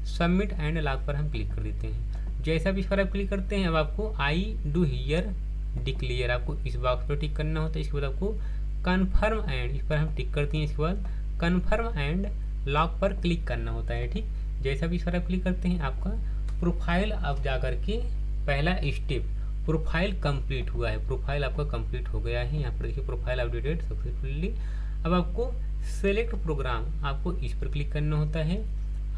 सबमिट एंड लॉक पर हम क्लिक कर देते हैं। जैसा भी इस पर आप क्लिक करते हैं, अब आपको आई डू हियर डिक्लेयर, आपको इस बॉक्स पर टिक करना होता है। इसके बाद आपको कन्फर्म एंड, इस पर हम टिक करते हैं। इसके बाद कन्फर्म एंड लॉक पर क्लिक करना होता है। ठीक, जैसा भी इस पर आप क्लिक करते हैं, आपका प्रोफाइल अब जा करके पहला स्टेप, प्रोफाइल कंप्लीट हुआ है, प्रोफाइल आपका कंप्लीट हो गया है। यहाँ पर देखिए प्रोफाइल अपडेटेड सक्सेसफुली। अब आपको सेलेक्ट प्रोग्राम, आपको इस पर क्लिक करना होता है।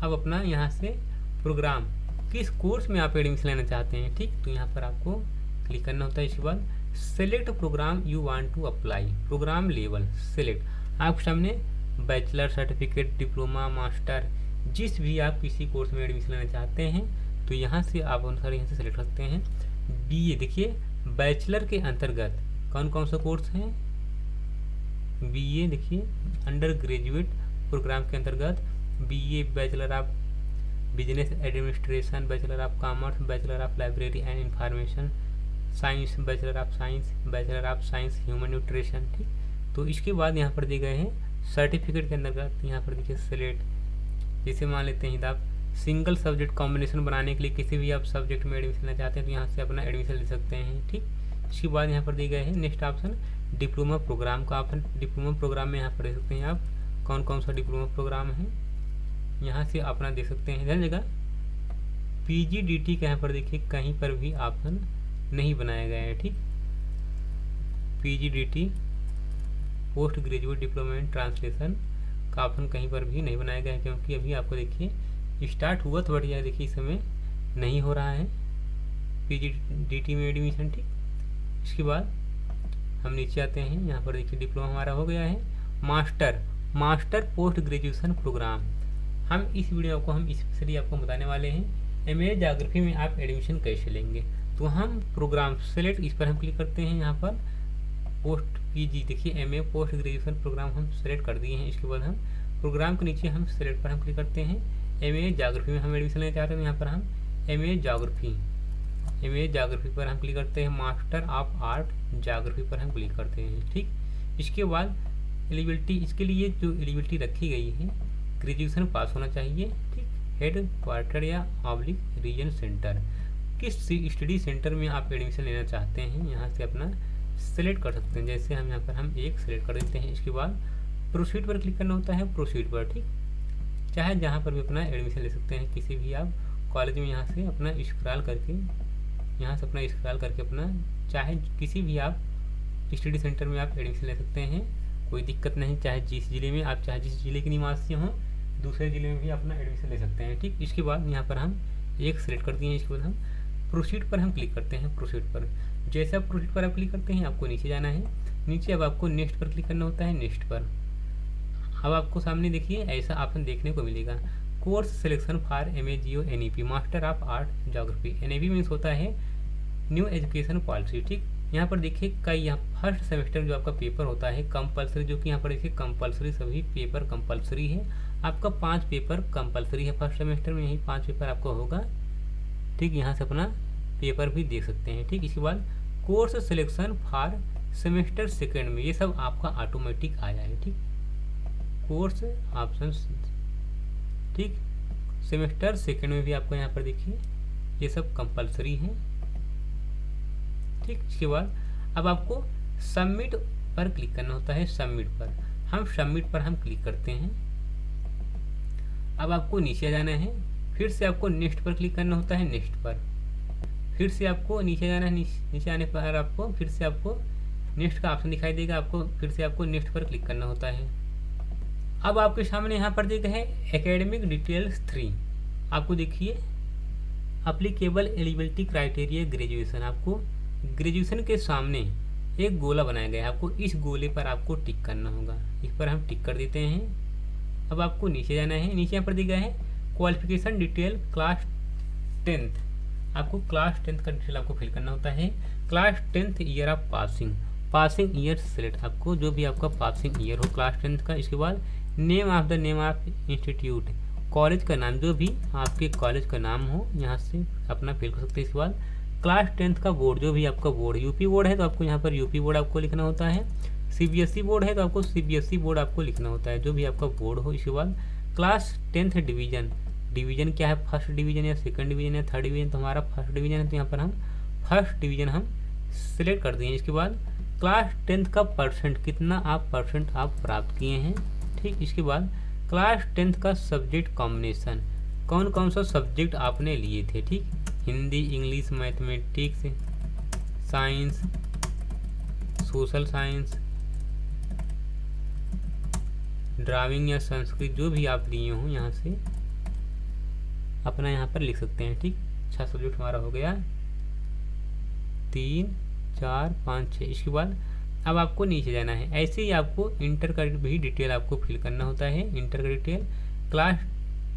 अब अपना यहाँ से प्रोग्राम, किस कोर्स में आप एडमिशन लेना चाहते हैं, ठीक, तो यहाँ पर आपको क्लिक करना होता है। इसके बाद select program you want to apply, program level select, आपके सामने बैचलर सर्टिफिकेट, डिप्लोमा, मास्टर, जिस भी आप किसी कोर्स में एडमिशन लेना चाहते हैं तो यहाँ से आप अनुसार यहाँ से सेलेक्ट करते हैं। BA देखिए, बैचलर के अंतर्गत कौन कौन सा कोर्स हैं, BA देखिए अंडर ग्रेजुएट प्रोग्राम के अंतर्गत BA bachelor of business administration, bachelor of commerce, bachelor of library and information science, bachelor of science, bachelor of science human nutrition. ठीक, तो इसके बाद यहाँ पर दिए गए हैं सर्टिफिकेट के अंतर्गत, यहाँ पर देखिए सेलेक्ट, जैसे मान लेते हैं आप सिंगल सब्जेक्ट कॉम्बिनेशन बनाने के लिए किसी भी आप सब्जेक्ट में एडमिशन लेना चाहते हैं तो यहाँ से अपना एडमिशन ले सकते हैं। ठीक, इसके बाद यहाँ पर दिए गए हैं नेक्स्ट ऑप्शन डिप्लोमा प्रोग्राम का ऑप्शन। डिप्लोमा प्रोग्राम में यहाँ पर देख सकते हैं आप कौन कौन सा डिप्लोमा प्रोग्राम है, यहाँ से अपना देख सकते हैं। ध्यान देगा PGDT के यहाँ पर देखिए कहीं पर भी ऑप्शन नहीं बनाया गया है। ठीक, PGDT post graduate diploma in translation का ऑप्शन कहीं पर भी नहीं बनाया गया है, क्योंकि अभी आपको देखिए स्टार्ट हुआ तो बढ़िया, देखिए इस समय नहीं हो रहा है PGDT में एडमिशन। ठीक, इसके बाद हम नीचे आते हैं, यहाँ पर देखिए डिप्लोमा हमारा हो गया है। मास्टर पोस्ट ग्रेजुएशन प्रोग्राम, हम इस वीडियो को हम स्पेशली आपको बताने वाले हैं एमए ज्योग्राफी में आप एडमिशन कैसे लेंगे। तो हम प्रोग्राम सेलेक्ट, इस पर हम क्लिक करते हैं। यहाँ पर पोस्ट पीजी देखिए एमए पोस्ट ग्रेजुएशन प्रोग्राम हम सेलेक्ट कर दिए हैं। इसके बाद हम प्रोग्राम के नीचे हम सेलेक्ट पर हम क्लिक करते हैं। एमए ज्योग्राफी में हम एडमिशन लेना चाहते हैं, यहाँ पर हम एमए ज्योग्राफी पर हम क्लिक करते हैं। मास्टर ऑफ आर्ट ज्योग्राफी पर हम क्लिक करते हैं। ठीक, इसके बाद एलिजिबिलिटी, इसके लिए जो एलिजिबिलिटी रखी गई है ग्रेजुएशन पास होना चाहिए। ठीक, हेड क्वार्टर या ऑब्लिक रीजन सेंटर, किस स्टडी सेंटर में आप एडमिशन लेना चाहते हैं यहाँ से अपना सेलेक्ट कर सकते हैं। जैसे हम यहाँ पर हम एक सेलेक्ट कर देते हैं। इसके बाद प्रोसीड पर क्लिक करना होता है, प्रोसीड पर। ठीक, चाहे जहाँ पर भी अपना एडमिशन ले सकते हैं, किसी भी आप कॉलेज में यहाँ से अपना स्क्रॉल करके अपना चाहे किसी भी आप स्टडी सेंटर में आप एडमिशन ले सकते हैं, कोई दिक्कत नहीं। चाहे जिस ज़िले में आप, चाहे जिस ज़िले के निवासी हों, दूसरे ज़िले में भी अपना एडमिशन ले सकते हैं। ठीक, इसके बाद यहाँ पर हम एक सेलेक्ट कर दिए हैं। इसके बाद हम प्रोसीड पर हम क्लिक करते हैं। प्रोसीड पर जैसे आप प्रोसीड पर आप क्लिक करते हैं, आपको नीचे जाना है। नीचे अब आपको नेक्स्ट पर क्लिक करना होता है। नेक्स्ट पर अब आपको सामने देखिए ऐसा ऑप्शन देखने को मिलेगा, course selection for MAGO NEP master of art geography. NAP means होता है न्यू एजुकेशन पॉलिसी। ठीक, यहाँ पर देखिए कई, यहाँ फर्स्ट सेमेस्टर जो आपका पेपर होता है कंपलसरी, जो कि यहाँ पर देखिए कंपलसरी, सभी पेपर कंपलसरी है। आपका 5 पेपर कंपलसरी है फर्स्ट सेमेस्टर में, यही 5 पेपर आपका होगा। ठीक, यहाँ से अपना पेपर भी देख सकते हैं। ठीक, इसके बाद course selection for semester second में ये सब आपका ऑटोमेटिक आया है। ठीक, कोर्स ऑप्शन, ठीक, सेमेस्टर सेकेंड में भी आपको यहाँ पर देखिए ये सब कंपलसरी है। ठीक, इसके बाद अब आपको सबमिट पर क्लिक करना होता है। सबमिट पर हम क्लिक करते हैं। अब आपको नीचे जाना है, फिर से आपको नेक्स्ट पर क्लिक करना होता है। नेक्स्ट पर फिर से आपको नीचे जाना है। नीचे आने पर आपको फिर से आपको नेक्स्ट का ऑप्शन दिखाई देगा, आपको फिर से आपको नेक्स्ट पर क्लिक करना होता है। अब आपके सामने यहाँ पर देखा है एकेडमिक डिटेल्स 3, आपको देखिए अप्लीकेबल एलिजिबिलिटी क्राइटेरिया ग्रेजुएशन, आपको ग्रेजुएशन के सामने एक गोला बनाया गया है, आपको इस गोले पर आपको टिक करना होगा। इस पर हम टिक कर देते हैं। अब आपको नीचे जाना है। नीचे यहाँ पर दिया है क्वालिफिकेशन डिटेल क्लास 10th, आपको क्लास 10th का डिटेल आपको फिल करना होता है। Class 10th year of passing year select, आपको जो भी आपका पासिंग ईयर हो क्लास 10th का। इसके बाद नेम ऑफ इंस्टीट्यूट, कॉलेज का नाम, जो भी आपके कॉलेज का नाम हो यहाँ से अपना फिल कर सकते हैं। इसके बाद क्लास 10th का बोर्ड, जो भी आपका बोर्ड, यूपी बोर्ड है तो आपको यहाँ पर यूपी बोर्ड आपको लिखना होता है। CBSE बोर्ड है तो आपको CBSE बोर्ड आपको लिखना होता है, जो भी आपका बोर्ड हो। इसके बाद क्लास 10th डिवीजन क्या है, फर्स्ट डिवीजन या सेकंड डिवीजन या थर्ड डिवीजन, तो हमारा फर्स्ट डिवीजन है तो यहाँ पर हम फर्स्ट डिवीजन हम सिलेक्ट कर दिए। इसके बाद क्लास 10th का परसेंट, कितना आप परसेंट आप प्राप्त किए हैं। ठीक, इसके बाद क्लास 10th का सब्जेक्ट कॉम्बिनेशन, कौन कौन सा सब्जेक्ट आपने लिए थे। ठीक, Hindi, English, mathematics, science, social science, drawing या संस्कृत, जो भी आप लिए हों यहाँ से अपना यहाँ पर लिख सकते हैं। ठीक, 6 सब्जेक्ट हमारा हो गया, 3, 4, 5, 6। इसके बाद अब आपको नीचे जाना है। ऐसे ही आपको इंटर का भी डिटेल आपको फिल करना होता है। इंटर का detail class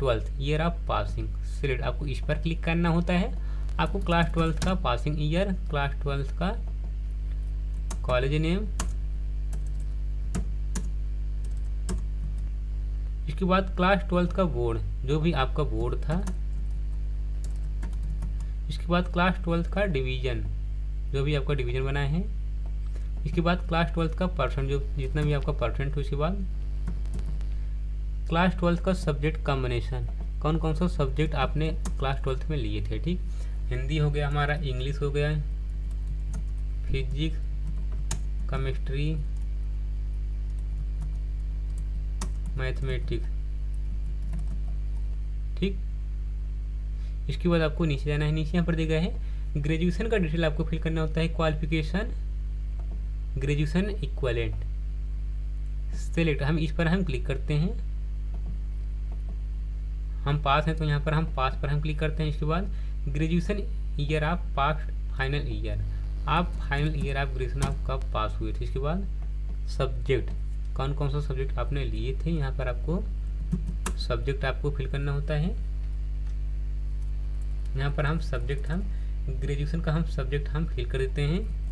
12th year of passing select, आपको इस पर क्लिक करना होता है। आपको क्लास 12th का पासिंग ईयर, क्लास 12th का कॉलेज नेम, इसके बाद क्लास 12th का बोर्ड, जो भी आपका बोर्ड था। इसके बाद क्लास 12th का डिवीजन, जो भी आपका डिवीजन बना है। इसके बाद क्लास 12th का परसेंट, जो जितना भी आपका परसेंट हो। इसके बाद क्लास 12th का सब्जेक्ट कॉम्बिनेशन, कौन कौन सा सब्जेक्ट आपने क्लास 12th में लिए थे। ठीक, हिंदी हो गया हमारा, इंग्लिश हो गया, फिजिक्स, केमिस्ट्री, मैथमेटिक्स। ठीक, इसके बाद आपको नीचे जाना है। नीचे यहाँ पर दिया गया है ग्रेजुएशन का डिटेल आपको फिल करना होता है। क्वालिफिकेशन ग्रेजुएशन इक्विवेलेंट सेलेक्ट, हम इस पर हम क्लिक करते हैं। हम पास हैं तो यहाँ पर हम पास पर हम क्लिक करते हैं। इसके बाद graduation year of past final year, आप फाइनल ईयर ऑफ ग्रेजुएशन आप कब पास हुए थे। इसके बाद सब्जेक्ट, कौन कौन सा सब्जेक्ट आपने लिए थे, यहाँ पर आपको सब्जेक्ट आपको फिल करना होता है। यहाँ पर हम सब्जेक्ट, हम ग्रेजुएशन का हम सब्जेक्ट हम फिल कर देते हैं।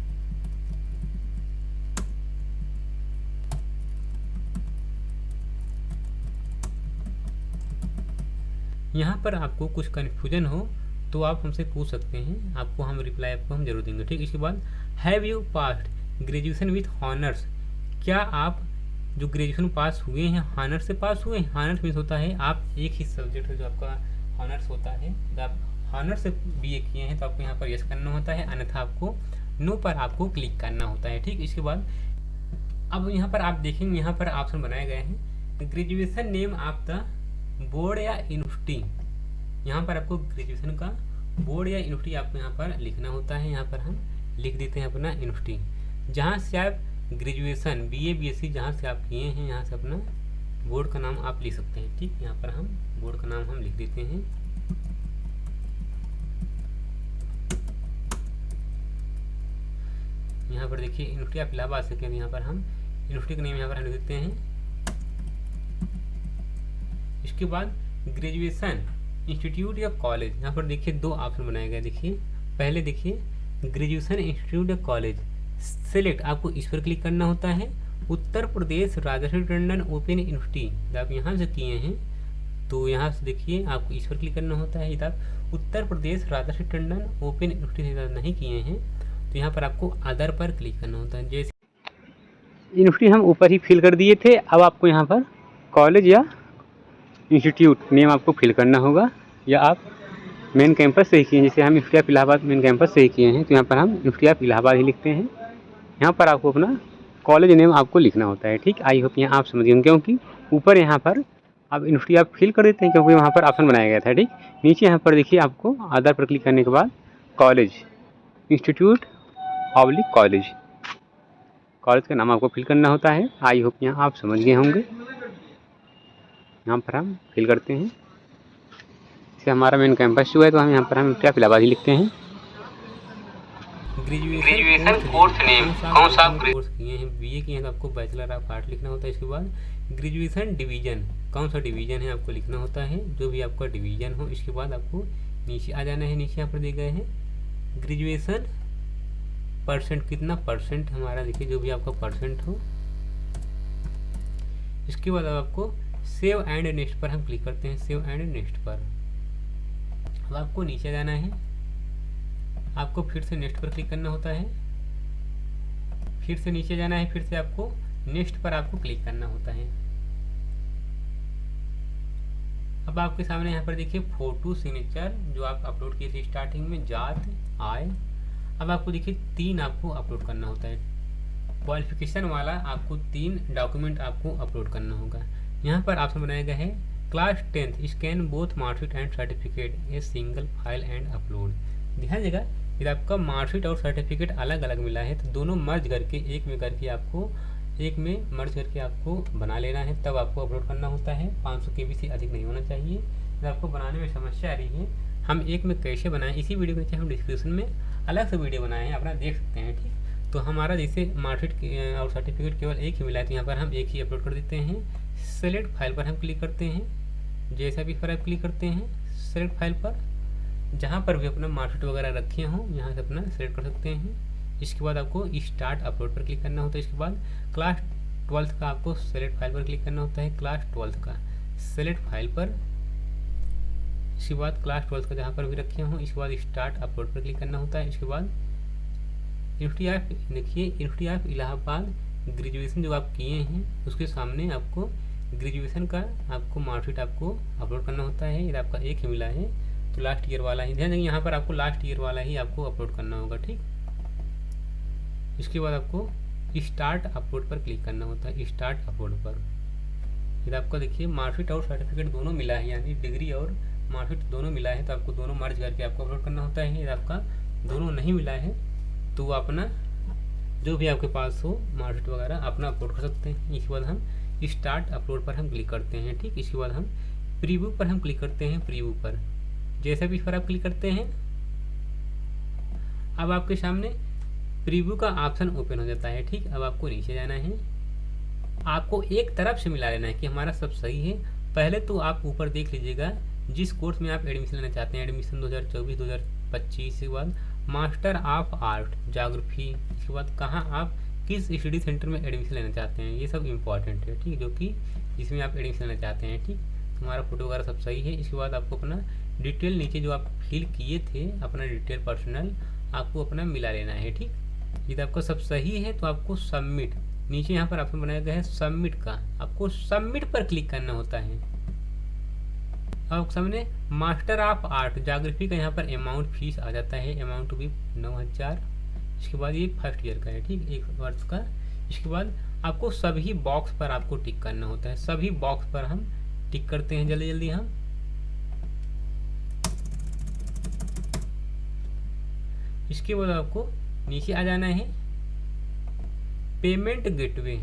यहाँ पर आपको कुछ कन्फ्यूजन हो तो आप हमसे पूछ सकते हैं, आपको हम रिप्लाई आपको हम जरूर देंगे, ठीक। इसके बाद have you passed graduation with honours, क्या आप जो ग्रेजुएशन पास हुए हैं हॉनर्स से पास हुए हैं। हॉनर्स मीन्स होता है आप एक ही सब्जेक्ट जो आपका हॉनर्स होता है, जब आप हॉनर्स से बीए किए हैं तो आपको यहाँ पर यस करना होता है, अन्यथा आपको नो पर आपको क्लिक करना होता है, ठीक। इसके बाद अब यहाँ पर आप देखेंगे, यहाँ पर ऑप्शन बनाए गए हैं graduation name of the board या यूनिवर्सिटी। यहाँ पर आपको ग्रेजुएशन का बोर्ड या यूनिवर्सिटी आपको यहाँ पर लिखना होता है। यहाँ पर हम लिख देते हैं अपना यूनिवर्सिटी, जहाँ से आप ग्रेजुएशन बीए बीएससी जहाँ से आप किए हैं, यहाँ से अपना बोर्ड का नाम आप लिख सकते हैं, ठीक। यहाँ पर हम बोर्ड का नाम हम लिख देते हैं। यहाँ पर देखिए यूनिवर्सिटी ऑफ इलाहाबाद से, यहाँ पर हम यूनिवर्सिटी का नेम यहाँ पर हम लिख देते हैं। इसके बाद ग्रेजुएशन इंस्टीट्यूट या कॉलेज, यहाँ पर देखिए दो ऑप्शन बनाए गए। देखिए पहले देखिए ग्रेजुएशन इंस्टीट्यूट या कॉलेज सेलेक्ट, आपको इस पर क्लिक करना होता है। उत्तर प्रदेश राजर्षि टंडन ओपन यूनिवर्सिटी, आप यहाँ से किए हैं तो यहाँ से देखिए आपको इस पर क्लिक करना होता है। यदि आप उत्तर प्रदेश राजर्षि टंडन ओपन यूनिवर्सिटी से नहीं किए हैं तो यहाँ पर आपको अदर पर क्लिक करना होता है। जैसे यूनिवर्सिटी हम ऊपर ही फिल कर दिए थे, अब आपको यहाँ पर कॉलेज या इंस्टीट्यूट नेम आपको फिल करना होगा, या आप मेन कैंपस से ही किए हैं, जैसे हम university of Allahabad main campus से ही किए हैं तो यहाँ पर हम यूनिवर्सिटी ऑफ इलाहाबाद ही लिखते हैं। यहाँ पर आपको अपना कॉलेज नेम आपको लिखना होता है, ठीक। आई होप यहाँ आप समझ गए, क्योंकि ऊपर यहाँ पर आप यूनिवर्सिटी आप फिल कर देते हैं क्योंकि वहाँ पर ऑप्शन बनाया गया था, ठीक। नीचे यहाँ पर देखिए आपको अदर पर क्लिक करने के बाद college institute oblique college, college का नाम आपको फिल करना होता है। आई होप यहाँ आप समझ गए होंगे। यहाँ पर हम फिल करते हैं, जैसे हमारा मेन कैंपस जो है तो हम यहाँ पर हम यूनिवर्सिटी ऑफ इलाहाबाद ही लिखते हैं। ग्रेजुएशन कोर्स नेम, कौन सा कोर्स किए हैं, बीए किए हैं तो आपको बैचलर ऑफ आर्ट लिखना होता है। इसके बाद ग्रेजुएशन डिवीजन, कौन सा डिवीजन है आपको लिखना होता है, जो भी आपका डिवीजन हो। इसके बाद आपको नीचे आ जाना है, नीचे यहाँ पर दिए गए हैं ग्रेजुएशन परसेंट, कितना परसेंट हमारा, देखिए जो भी आपका परसेंट हो। इसके बाद आपको सेव एंड नेक्स्ट पर हम क्लिक करते हैं, सेव एंड नेक्स्ट पर। अब आपको नीचे जाना है, आपको फिर से नेक्स्ट पर क्लिक करना होता है, फिर से नीचे जाना है, फिर से आपको नेक्स्ट पर आपको क्लिक करना होता है। अब आपके सामने यहाँ पर देखिए फोटो सिग्नेचर जो आप अपलोड किए थे स्टार्टिंग में, जात आय। अब आपको देखिए 3 आपको अपलोड करना होता है, क्वालिफिकेशन वाला आपको 3 डॉक्यूमेंट आपको अपलोड करना होगा। यहाँ पर ऑप्शन बनाया गया है class 10th scan both marksheet and certificate a single file and upload. ध्यान देगा यदि आपका मार्कशीट और सर्टिफिकेट अलग अलग मिला है तो दोनों मर्ज करके एक में करके आपको एक में मर्ज करके आपको बना लेना है, तब आपको अपलोड करना होता है। 500 KB से अधिक नहीं होना चाहिए। यदि आपको बनाने में समस्या आ रही है, हम एक में कैसे बनाएं, इसी वीडियो के नीचे हम डिस्क्रिप्शन में अलग से वीडियो बनाए हैं, अपना देख सकते हैं, ठीक। तो हमारा जैसे मार्कशीट और सर्टिफिकेट केवल एक ही मिला है तो यहाँ पर हम एक ही अपलोड कर देते हैं। सेलेक्ट फाइल पर हम क्लिक करते हैं, जैसा भी पर आप क्लिक करते हैं सेलेक्ट फाइल पर, जहाँ पर भी अपना मार्कशीट वगैरह रखे हों यहाँ से अपना सेलेक्ट कर सकते हैं। इसके बाद आपको स्टार्ट अपलोड पर क्लिक करना होता है। इसके बाद क्लास 12th का आपको सेलेक्ट फाइल पर क्लिक करना होता है, क्लास 12th का सेलेक्ट फाइल पर। इसके बाद क्लास 12th का जहाँ पर भी रखे हों, इसके बाद स्टार्ट अपलोड पर क्लिक करना होता है। इसके बाद यूनिवर्सिटी ऑफ, देखिए यूनिवर्सिटी ऑफ इलाहाबाद ग्रेजुएशन जो आप किए हैं उसके सामने आपको ग्रेजुएशन का आपको मार्कशीट आपको अपलोड करना होता है। यदि आपका एक ही मिला है तो लास्ट ईयर वाला ही, ध्यान देंगे यहाँ पर आपको लास्ट ईयर वाला ही आपको अपलोड करना होगा, ठीक। इसके बाद आपको स्टार्ट अपलोड पर क्लिक करना होता है, स्टार्ट अपलोड पर। यदि आपका देखिए मार्कशीट और सर्टिफिकेट दोनों मिला है, यानी डिग्री और मार्कशीट दोनों मिला है तो आपको दोनों मर्ज करके आपको अपलोड करना होता है। यदि आपका दोनों नहीं मिला है तो अपना जो भी आपके पास हो मार्कशीट वगैरह अपना अपलोड कर सकते हैं। इसके बाद हम स्टार्ट अपलोड पर हम क्लिक करते हैं, ठीक। इसके बाद हम प्रीव्यू पर हम क्लिक करते हैं, प्रीव्यू पर जैसे भी इस पर आप क्लिक करते हैं अब आपके सामने प्रीव्यू का ऑप्शन ओपन हो जाता है। ठीक, अब आपको नीचे जाना है, आपको एक तरफ से मिला लेना है कि हमारा सब सही है। पहले तो आप ऊपर देख लीजिएगा जिस कोर्स में आप एडमिशन लेना चाहते हैं, एडमिशन 2024-2025, इसके बाद मास्टर ऑफ आर्ट ज्योग्राफी, इसके बाद कहाँ आप किस स्टडी सेंटर में एडमिशन लेना चाहते हैं, ये सब इम्पॉर्टेंट है। ठीक, जो कि जिसमें आप एडमिशन लेना चाहते हैं। ठीक, हमारा फोटो वगैरह सब सही है। इसके बाद आपको अपना डिटेल नीचे जो आप फिल किए थे अपना डिटेल पर्सनल आपको अपना मिला लेना है। ठीक, यदि आपका सब सही है तो आपको सबमिट, नीचे यहाँ पर ऑप्शन बनाया गया है सबमिट का, आपको सबमिट पर क्लिक करना होता है। अब सामने मास्टर ऑफ आर्ट ज्योग्राफी का यहाँ पर अमाउंट फीस आ जाता है, अमाउंट भी 9000। इसके बाद ये फर्स्ट ईयर का है। ठीक, 1 वर्ष का। इसके बाद आपको सभी बॉक्स पर आपको टिक करना होता है, सभी बॉक्स पर हम टिक करते हैं जल्दी जल्दी हम। इसके बाद आपको नीचे आ जाना है, payment gateway,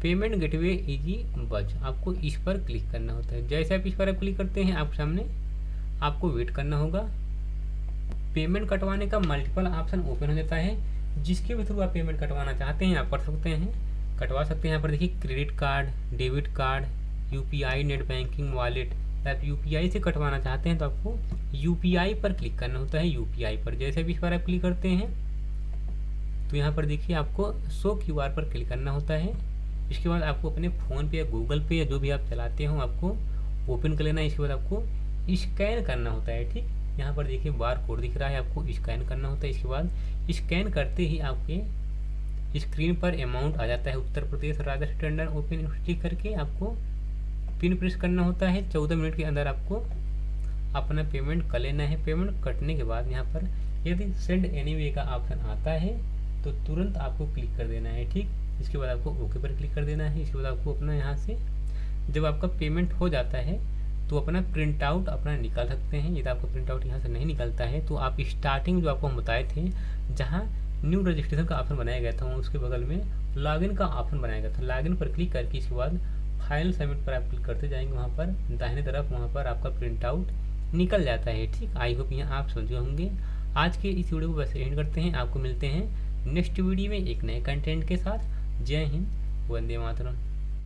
payment gateway easy बज, आपको इस पर क्लिक करना होता है। जैसे आप इस पर आप क्लिक करते हैं आप सामने आपको वेट करना होगा। पेमेंट कटवाने का मल्टीपल ऑप्शन ओपन हो जाता है, जिसके भी थ्रू आप पेमेंट कटवाना चाहते हैं आप कर सकते हैं, कटवा सकते हैं। यहाँ पर देखिए credit card, debit card, UPI, net banking, wallet. आप यूपीआई से कटवाना चाहते हैं तो आपको यूपीआई पर क्लिक करना होता है, यूपीआई पर। जैसे भी इस पर आप क्लिक करते हैं तो यहाँ पर देखिए आपको शो क्यूआर पर क्लिक करना होता है। इसके बाद आपको अपने फ़ोन पे या गूगल पे या जो भी आप चलाते हो आपको ओपन कर लेना है। इसके बाद आपको स्कैन करना होता है। ठीक, यहाँ पर देखिए बार कोड दिख रहा है, आपको स्कैन करना होता है। इसके बाद स्कैन करते ही आपके स्क्रीन पर अमाउंट आ जाता है। उत्तर प्रदेश राजस्व टंडन ओपन यूनिवर्सिटी करके आपको पिन प्रेस करना होता है। 14 मिनट के अंदर आपको अपना पेमेंट कर लेना है। पेमेंट कटने के बाद यहाँ पर यदि सेंड एनीवे का ऑप्शन आता है तो तुरंत आपको क्लिक कर देना है। ठीक, इसके बाद आपको ओके पर क्लिक कर देना है। इसके बाद आपको अपना यहाँ से जब आपका पेमेंट हो जाता है तो अपना प्रिंट आउट अपना निकाल सकते हैं। यदि आपका प्रिंट आउट यहाँ से नहीं निकलता है तो आप स्टार्टिंग जो आपको हम बताए थे जहाँ न्यू रजिस्ट्रेशन का ऑप्शन बनाया गया था उसके बगल में लॉगिन का ऑप्शन बनाया गया था, लॉगिन पर क्लिक करके इसके बाद फाइल सबमिट पर आप क्लिक करते जाएंगे, वहाँ पर दाहिने तरफ वहाँ पर आपका प्रिंट आउट निकल जाता है। ठीक, आई होप यहाँ आप समझे होंगे। आज के इस वीडियो को वैसे एंड करते हैं, आपको मिलते हैं नेक्स्ट वीडियो में एक नए कंटेंट के साथ। जय हिंद, वंदे मातरम।